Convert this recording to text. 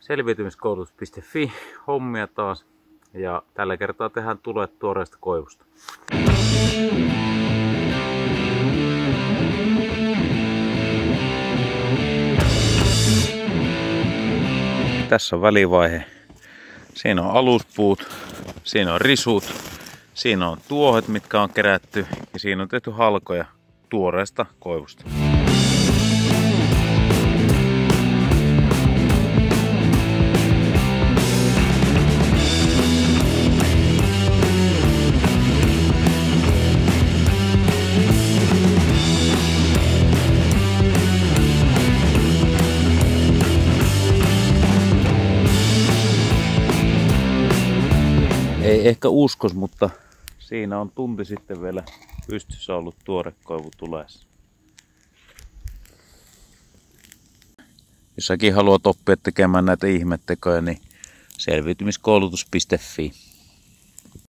Selviytymiskoulutus.fi hommia taas. Ja tällä kertaa tehdään tulet tuoreesta koivusta. Tässä on välivaihe. Siinä on aluspuut, siinä on risut, siinä on tuohet, mitkä on kerätty ja siinä on tehty halkoja tuoreesta koivusta. Ei ehkä uskos, mutta siinä on tunti sitten vielä pystyssä ollut tuore koivu tulessa. Jos säkin haluat oppia tekemään näitä ihmettekoja, niin selviytymiskoulutus.fi.